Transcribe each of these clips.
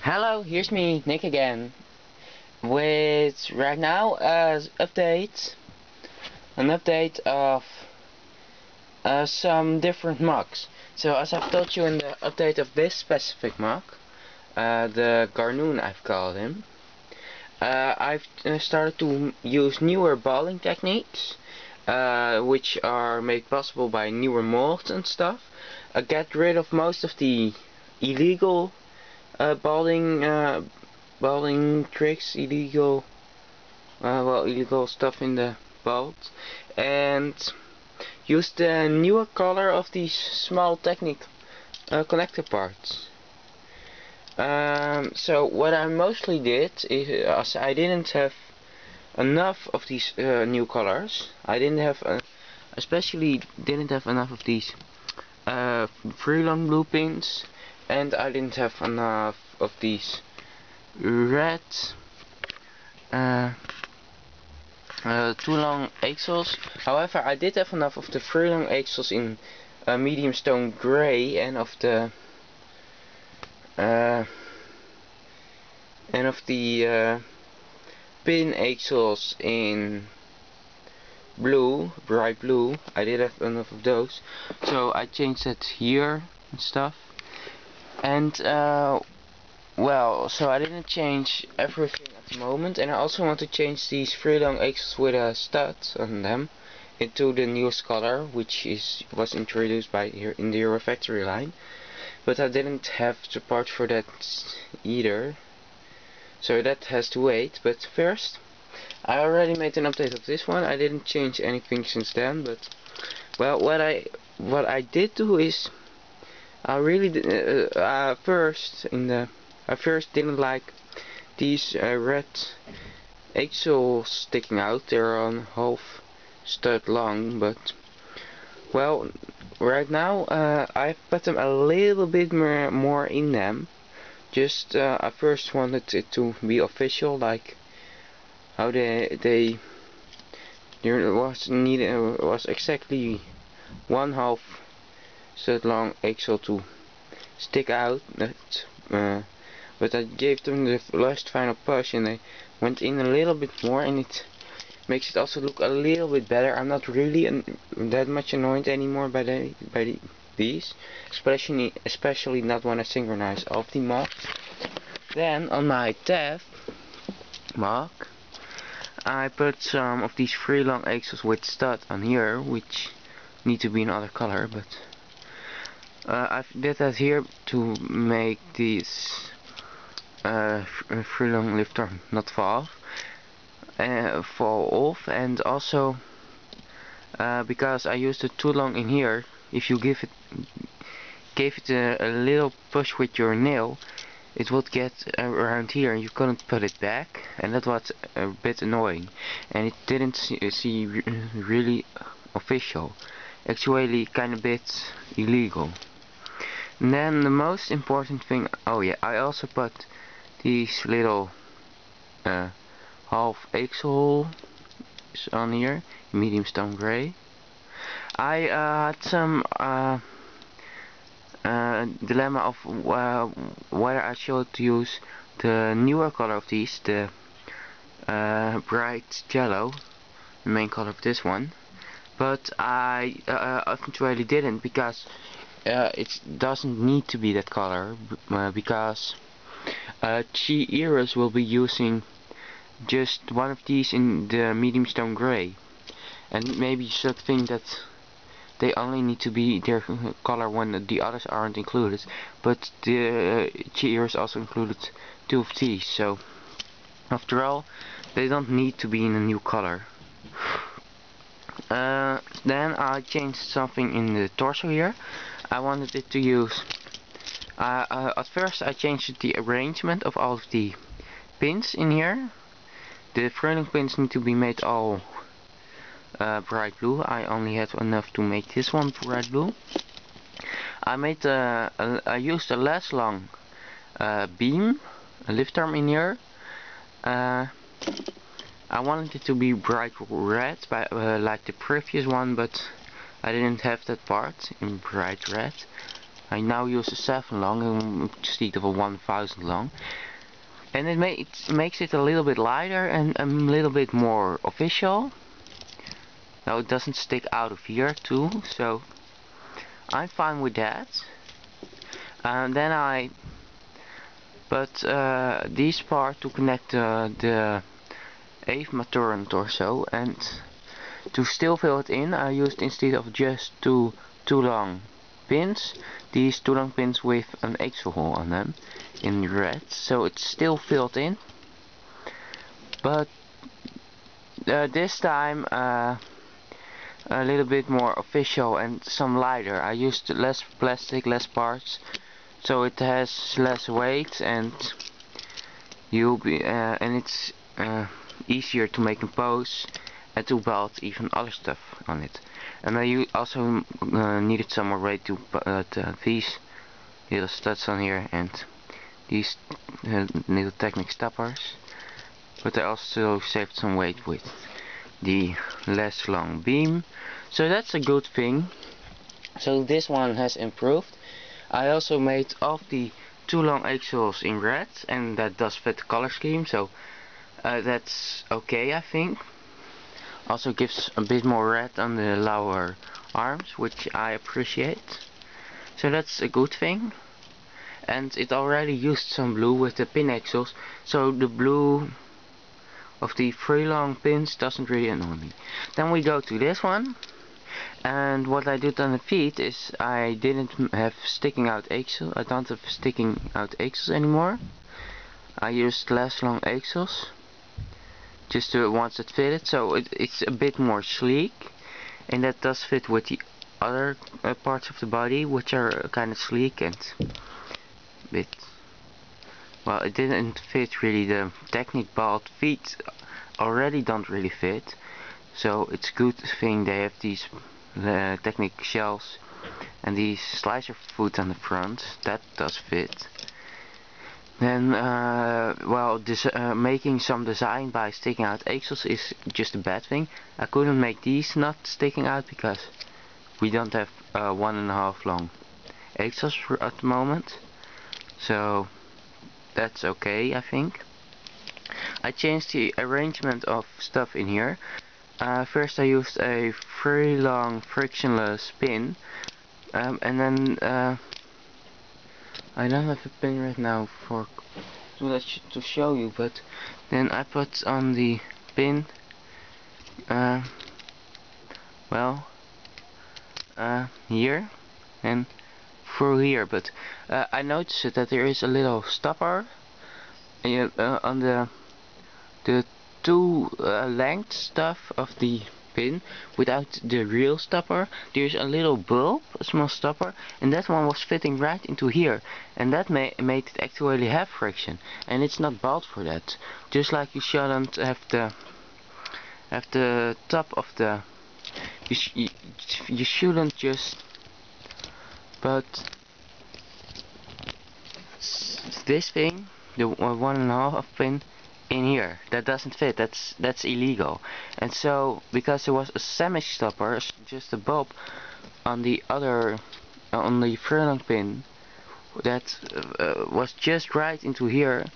Hello, here's me, Nick again, with right now an update of some different mocks. So as I've told you in the update of this specific mock, the Garnoon I've called him, I've started to use newer balling techniques, which are made possible by newer molds and stuff. Get rid of most of the illegal balding tricks, illegal stuff in the bald, and use the newer color of these small technique connector parts. So what I mostly did is, as I didn't have enough of these new colors, especially didn't have enough of these freelon blue pins, and I didn't have enough of these red too long axles. However, I did have enough of the freelon axles in medium stone gray and of the pin axles in blue, bright blue. I did have enough of those, so I changed that here and stuff. And well, so I didn't change everything at the moment, and I also want to change these freelon axles with a stud on them into the newest color, which was introduced by here in the Euro Factory line. But I didn't have support for that either, so that has to wait. But first, I already made an update of this one. I didn't change anything since then, but well, what I did do is I really first didn't like these red axles sticking out. They're on half stud long, but well, right now I put them a little bit more in them. Just I first wanted it to be official, like how there was exactly 1/2 stud long axle to stick out. But I gave them the last final push, and they went in a little bit more, and it makes it also look a little bit better. I'm not really that much annoyed anymore by these, especially not when I synchronize off the mocks. Then on my Tath mock, I put some of these freelon axles with stud on here, which need to be another color, but I did that here to make these freelon lifter not fall off, and also because I used it too long in here. If you gave it a little push with your nail, it would get around here and you couldn't put it back, and that was a bit annoying, and it didn't see really official, actually kind of bit illegal. And then the most important thing, oh yeah, I also put these little half axle on here, medium stone gray. I had some dilemma of whether I should use the newer color of these, the bright yellow, the main color of this one, but I eventually didn't, because it doesn't need to be that color, because Chi-Eros will be using just one of these in the medium stone gray, and maybe you should think that they only need to be their color when the others aren't included, but the Chi-Eros also included 2 of these, so after all they don't need to be in a new color. Then I changed something in the torso here. I wanted it to use at first I changed the arrangement of all of the pins in here. The freelon pins need to be made all bright blue. I only had enough to make this one bright blue. I used a less long beam, a lift arm in here. I wanted it to be bright red, like the previous one, but I didn't have that part in bright red. I now use a 7 long instead of a 1000 long, and it makes it a little bit lighter and a little bit more official. Now it doesn't stick out of here too, so I'm fine with that. And then I put this part to connect the Avma torrent or so, and to still fill it in, I used, instead of just two long pins, these 2 long pins with an axle hole on them in red, so it's still filled in. But this time a little bit more official and some lighter. I used less plastic, less parts, so it has less weight, and it's easier to make in pose and to build even other stuff on it. And I also needed some more weight to put these little studs on here and these little Technic stoppers, but I also saved some weight with the less long beam, so that's a good thing. So this one has improved. I also made all the 2 long axles in red, and that does fit the color scheme, so that's okay, I think. Also gives a bit more red on the lower arms, which I appreciate, so that's a good thing. And it already used some blue with the pin axles, so the blue of the 3 long pins doesn't really annoy me. Then we go to this one, and what I did on the feet is I didn't have sticking out axles. I don't have sticking out axles anymore. I used less long axles, just the ones that fitted, so it's a bit more sleek, and that does fit with the other parts of the body, which are kind of sleek and bit, well, it didn't fit really. The Technic bald feet already don't really fit, so it's a good thing they have these Technic shells and these slicer foot on the front. That does fit. Then well, this making some design by sticking out axles is just a bad thing. I couldn't make these not sticking out because we don't have 1.5 long axles at the moment, so that's okay, I think. I changed the arrangement of stuff in here. First I used a 3 long frictionless pin, and then I don't have a pin right now to show you, but then I put on the pin, well, here and through here, but I noticed that there is a little stopper on the 2 length stuff of the pin. Without the real stopper, there's a little bulb, a small stopper, and that one was fitting right into here, and that made it actually have friction, and it's not bald for that. Just like you shouldn't have the top of the you shouldn't just put this thing, the 1.5 pin, in here. That doesn't fit. That's illegal. And so, because there was a sandwich stopper, just a bulb on the other, on the furlong pin, that was just right into here,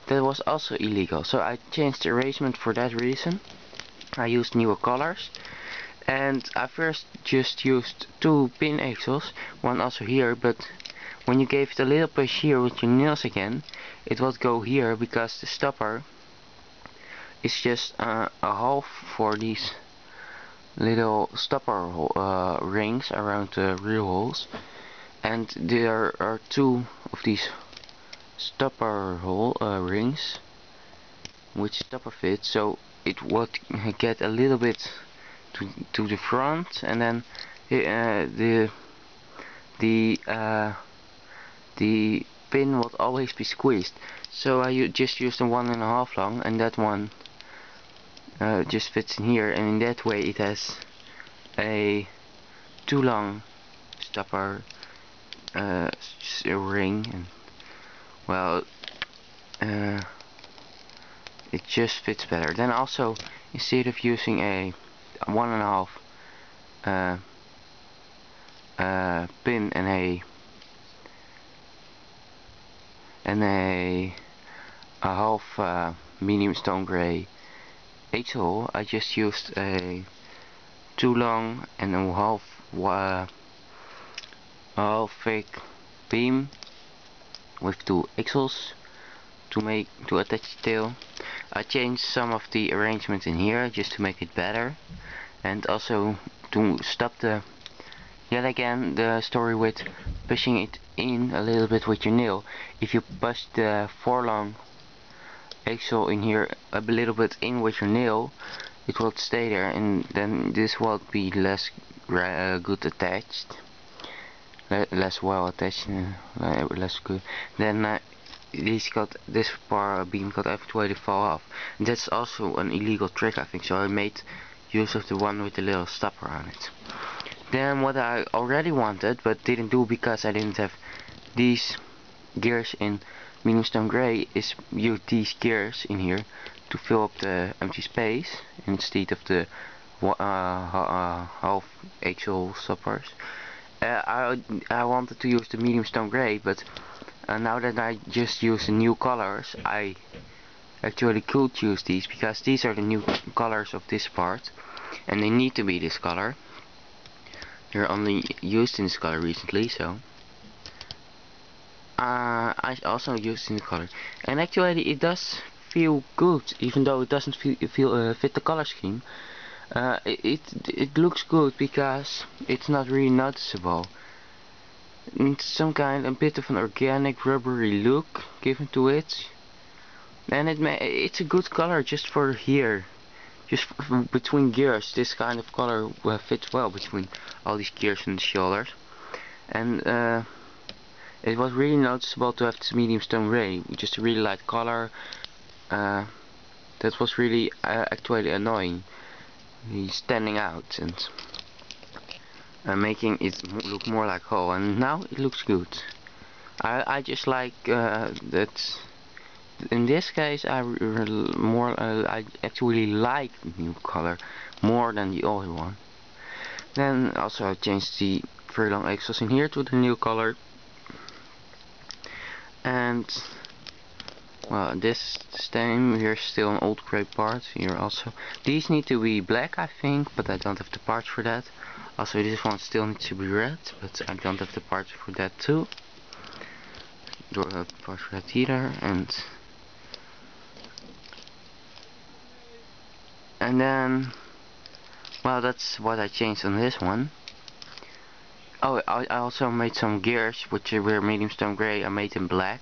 that was also illegal. So I changed the arrangement for that reason. I used newer colors, and I first just used 2 pin axles, one also here, but when you gave it a little push here with your nails again, it would go here, because the stopper is just a hole for these little stopper rings around the real holes, and there are 2 of these stopper hole rings which stopper fit, so it would get a little bit to the front, and then the pin would always be squeezed. So I just used a 1.5 long, and that one just fits in here, and in that way it has a 2 long stopper ring, and well, it just fits better. Then also, instead of using a 1.5 pin and a and a half medium stone grey axle. I just used a too long and a half fake beam with two axles to attach the tail. I changed some of the arrangement in here just to make it better, and also to stop the yet again the story with pushing it in a little bit with your nail. If you push the forlong axle in here a little bit in with your nail, it will stay there, and then this will be less good attached, less well attached, less good. Then this beam got eventually fall off. And that's also an illegal trick, I think, so I made use of the one with the little stopper on it. Then what I already wanted but didn't do because I didn't have these gears in medium stone grey is use these gears in here to fill up the empty space instead of the half axle stoppers. I wanted to use the medium stone grey, but now that I just use the new colors, I actually could use these because these are the new colors of this part, and they need to be this color. They're only used in this color recently, so I also used in the color, and actually it does feel good, even though it doesn't fit the color scheme. It looks good because it's not really noticeable. It's some kind, a bit of an organic rubbery look given to it, and it's a good color just for here, just between gears. This kind of color fits well between all these gears and the shoulders, and it was really noticeable to have this medium stone grey, just a really light color. That was really actually annoying. He's standing out and making it look more like whole, and now it looks good. I just like that. In this case, I actually like the new color more than the old one. Then also I changed the very long axles in here to the new color, and well, this same here's still an old grey part here also. These need to be black, I think, but I don't have the parts for that. Also this one still needs to be red, but I don't have the parts for that too. Don't have the parts for that either, and then well, that's what I changed on this one. Oh, I also made some gears which were medium stone grey. I made them black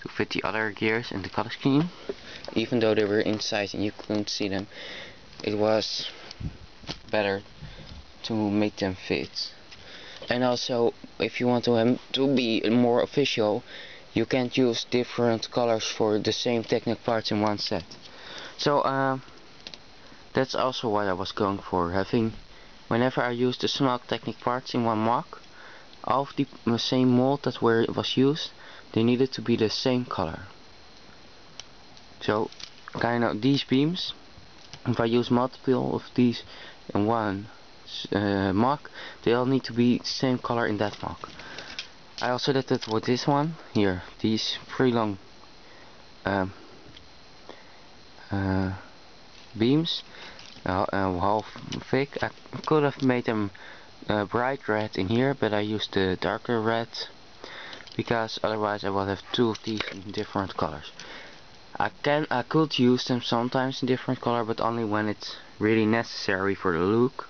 to fit the other gears in the color scheme. Even though they were inside and you couldn't see them, it was better to make them fit. And also, if you want to be more official, you can't use different colors for the same technical parts in one set. So that's also what I was going for, having whenever I use the small technical parts in one MOC, all of the same mold that where it was used, they needed to be the same color. So kind of these beams, if I use multiple of these in one MOC, they all need to be the same color in that MOC. I also did that with this one here, these pretty long beams, half thick. I could have made them bright red in here, but I used the darker red because otherwise I would have two of these in different colors. I could use them sometimes in different color, but only when it's really necessary for the look.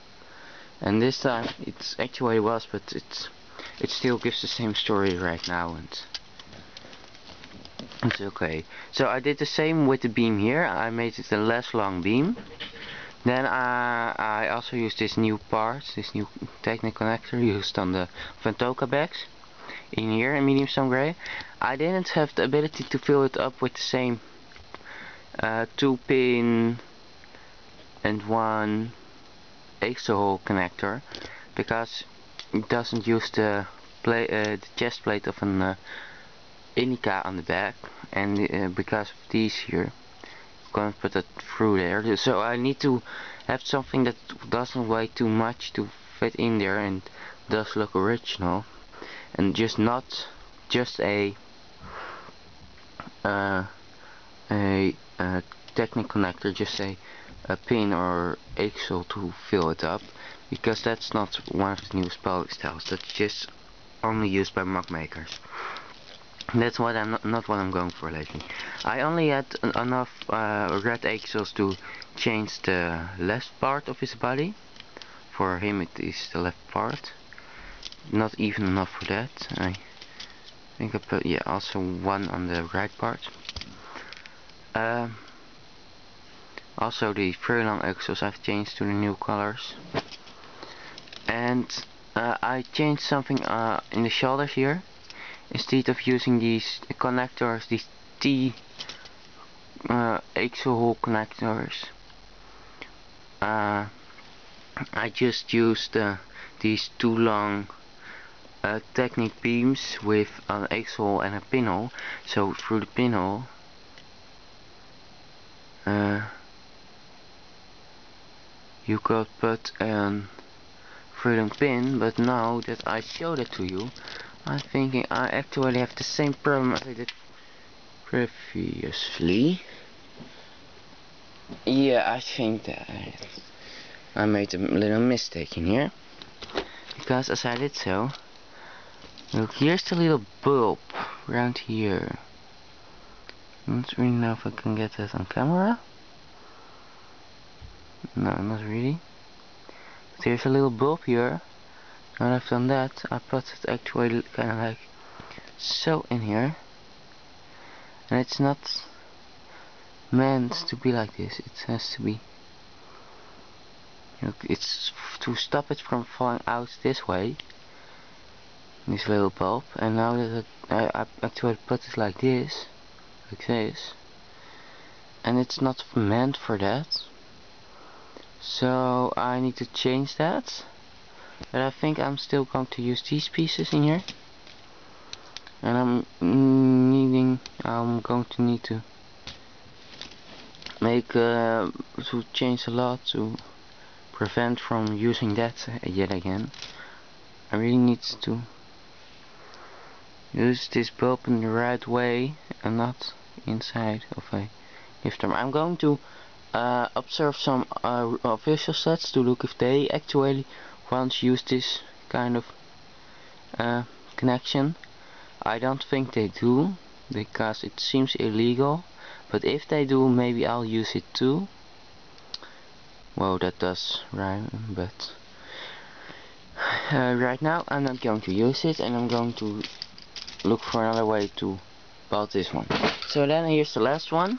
And this time it actually was, but it still gives the same story right now, and it's okay. So I did the same with the beam here. I made it a less long beam. Then I also used this new part, this new technical connector used on the Vakama bags in here in medium stone grey. I didn't have the ability to fill it up with the same 2-pin and 1 extra hole connector because it doesn't use the chest plate of an Indica on the back, and because of these here, can't put it through there. So I need to have something that doesn't weigh too much to fit in there and does look original, and just not just a a technic connector, just say a pin or axle to fill it up, because that's not one of the new spell styles. That's just only used by MOC makers. That's what I'm not what I'm going for lately. I only had enough red axles to change the left part of his body. For him it is the left part. Not even enough for that. I think I put, yeah, also one on the right part. Also the very long axles I've changed to the new colors. And I changed something in the shoulders here. Instead of using these connectors, these T axle hole connectors, I just used these two long Technic beams with an axle and a pinhole. So through the pinhole you could put a freedom pin, but now that I showed it to you, I'm thinking I actually have the same problem as I did previously. Yeah, I think that I made a little mistake in here, because as I did so, look, here's the little bulb around here. I don't really know if I can get that on camera. No, not really. But here's a little bulb here. Now that I've done that, I put it actually kind of like so in here. And it's not meant to be like this. It has to be, look, it's to stop it from falling out this way, this little bulb. And now that I actually put it like this, and it's not meant for that, so I need to change that. But I think I'm still going to use these pieces in here, and I'm going to need to make to change a lot to prevent from using that yet again. I really need to use this bulb in the right way and not inside of a lifter. I'm going to observe some official sets to look if they actually want to use this kind of connection. I don't think they do, because it seems illegal, but if they do, maybe I'll use it too. Well, that does rhyme, but right now I'm not going to use it, and I'm going to look for another way to build this one. So then here's the last one.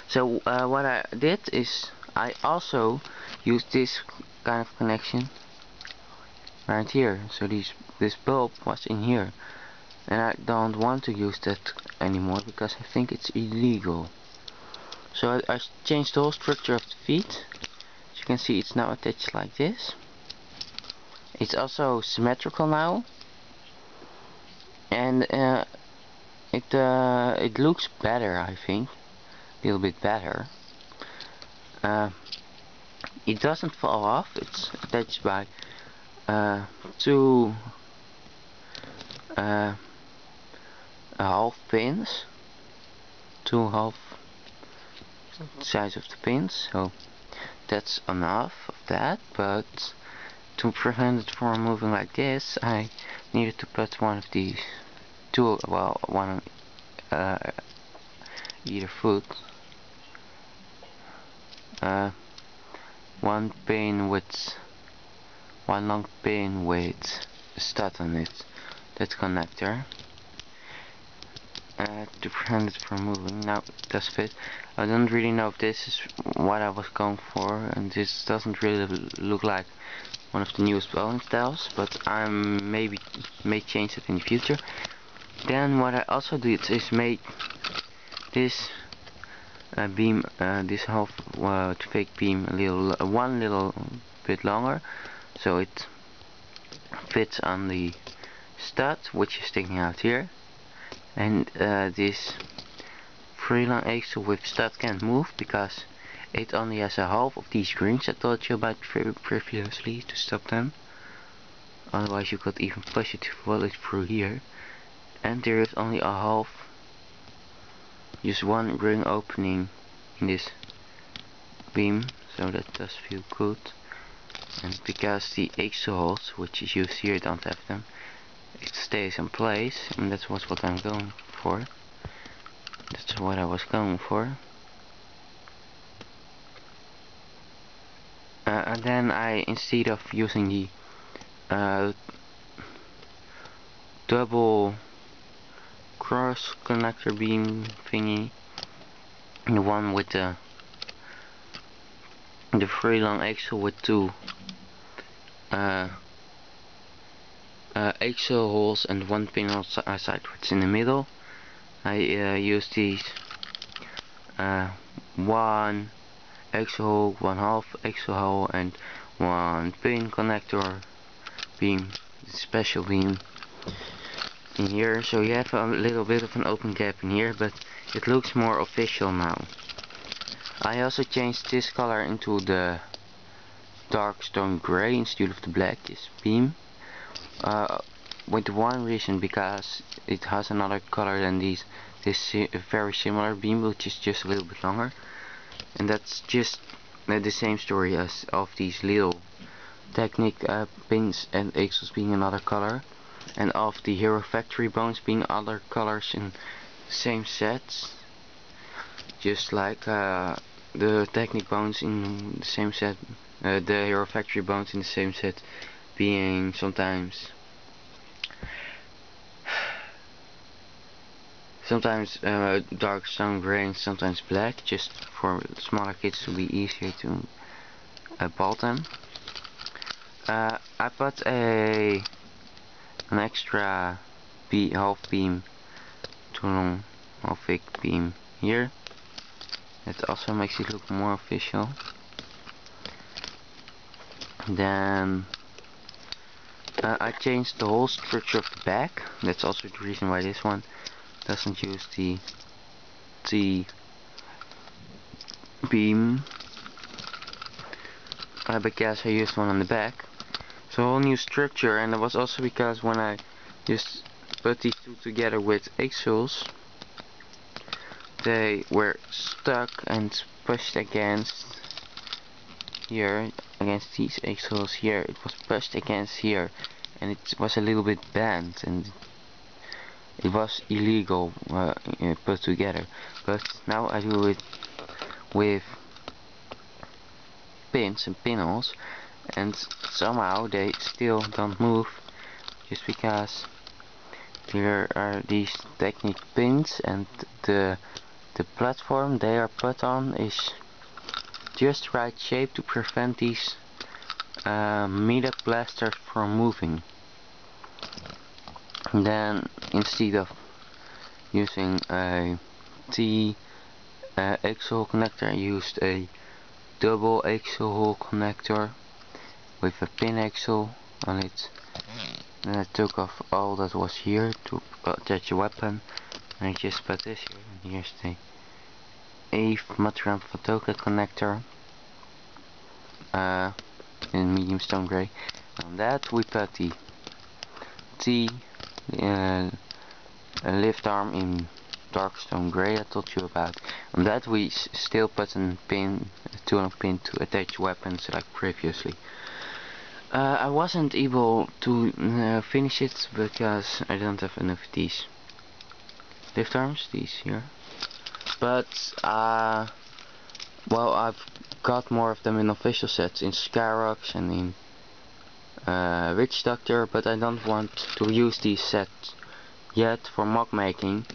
So what I did is I also used this kind of connection right here. So this bulb was in here, and I don't want to use that anymore because I think it's illegal. So I changed the whole structure of the feet. As you can see, it's now attached like this. It's also symmetrical now, and it looks better, I think, a little bit better. It doesn't fall off. It's attached by two half pins, two half size of the pins, so that's enough of that. But to prevent it from moving like this, I needed to put one of these two, well, one on either foot, one long pin with a stud on it, that connector, to prevent it from moving. Now it does fit. I don't really know if this is what I was going for, and this doesn't really look like one of the newest bowling styles, but I may change it in the future. Then what I also did is make this beam, this half fake beam, one little bit longer, so it fits on the stud, which is sticking out here. And this free long axle with stud can't move because it only has a half of these rings I told you about previously to stop them. Otherwise you could even push it to pull it through here. And there is only a half use one ring opening in this beam, so that does feel good. And because the axle holes, which is used here, don't have them, it stays in place, and that's what I'm going for. That's what I was going for. And then I, instead of using the double cross connector beam thingy, the one with the very long axle with two axle holes and one pin outside, which in the middle, I use these one axle hole, one half axle hole, and one pin connector beam, special beam in here, so you have a little bit of an open gap in here, but it looks more official now. I also changed this color into the dark stone gray instead of the black, this beam, with one reason, because it has another color than this very similar beam, which is just a little bit longer, and that's just the same story as of these little Technic pins and axles being another color, and of the Hero Factory bones being other colors in the same sets, just like the Technic bones in the same set, the Hero Factory bones in the same set being sometimes dark stone gray and sometimes black, just for smaller kids to be easier to ball them. I put an extra half beam, too long, half thick beam here. It also makes it look more official. Then I changed the whole structure of the back. That's also the reason why this one doesn't use the beam, because I used one on the back. So a whole new structure, and it was also because when I just put these two together with axles, they were stuck and pushed against here, against these axles here. It was pushed against here, and it was a little bit bent, and it was illegal put together. But now I do it with pins and pinholes, and somehow they still don't move, just because there are these Technic pins, and the platform they are put on is just right shape to prevent these metal blasters from moving. And then instead of using a axle connector, I used a double axle hole connector with a pin axle on it. Then I took off all that was here to attach a weapon, and I just put this here. And here's the Eve Matram Photoka connector in medium stone grey. On that we put the lift arm in dark stone grey I told you about. On that we still put a two-long pin to attach weapons like previously. I wasn't able to finish it because I don't have enough of these lift arms, these here. But well, I've got more of them in official sets, in Skyrox and in Witch Doctor, but I don't want to use these sets yet for mock making,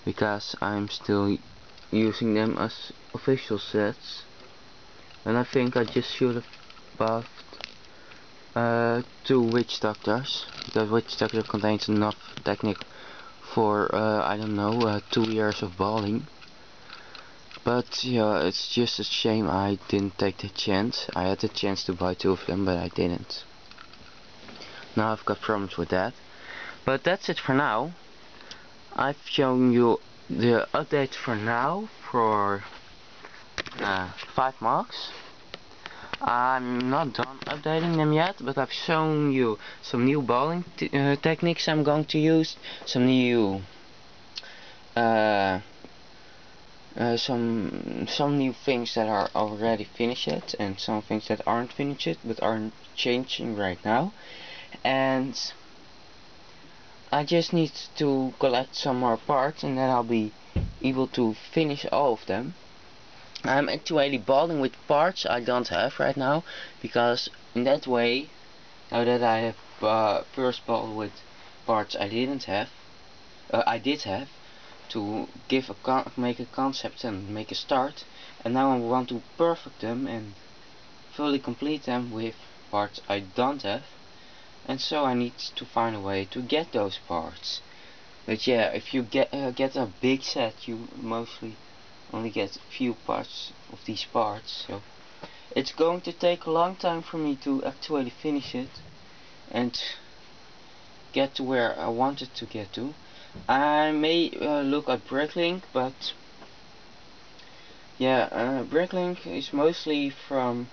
because I'm still using them as official sets. And I think I just should have buffed 2 Witch Doctors, because Witch Doctor contains enough technique for I don't know, 2 years of balling. But yeah, it's just a shame I didn't take the chance. I had the chance to buy 2 of them, but I didn't. Now I've got problems with that. But that's it for now. I've shown you the update for now for 5 mocks. I'm not done updating them yet, but I've shown you some new balling techniques I'm going to use, some new some new things that are already finished and some things that aren't finished but are changing right now, and I just need to collect some more parts and then I'll be able to finish all of them. I'm actually balling with parts I don't have right now, because in that way, now that I have first ball with parts I didn't have, I did have, to make a concept and make a start, and now I want to perfect them and fully complete them with parts I don't have, and so I need to find a way to get those parts. But yeah, if you get a big set, you mostly only get a few parts of these parts, so it's going to take a long time for me to actually finish it and get to where I wanted to get to. I may look at Bricklink, but yeah, Bricklink is mostly from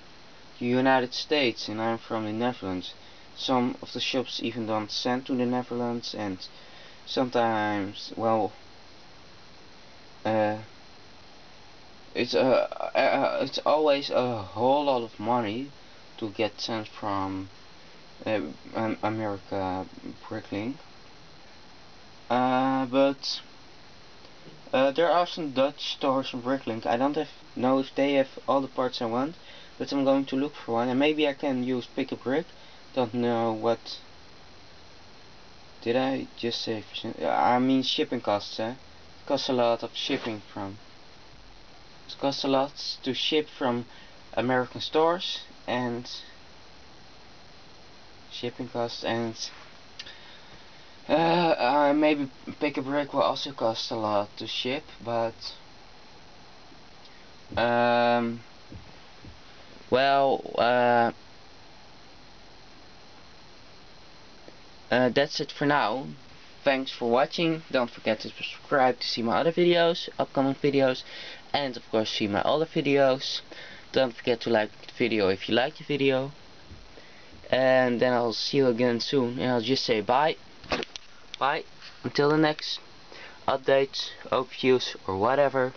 the United States and I'm from the Netherlands. Some of the shops even don't send to the Netherlands, and sometimes, well, it's always a whole lot of money to get sent from America Bricklink. But there are some Dutch stores in Bricklink. I don't know if they have all the parts I want, but I'm going to look for one, and maybe I can use Pick a Brick. Don't know what. Did I just say? I mean shipping costs. It costs a lot of shipping from. It costs a lot to ship from American stores, and shipping costs, and maybe Pick a Brick will also cost a lot to ship, but well, that's it for now. Thanks for watching. Don't forget to subscribe to see my other videos, upcoming videos, and of course see my other videos. Don't forget to like the video if you like the video, and then I'll see you again soon, and I'll just say bye until the next updates, overviews, or whatever.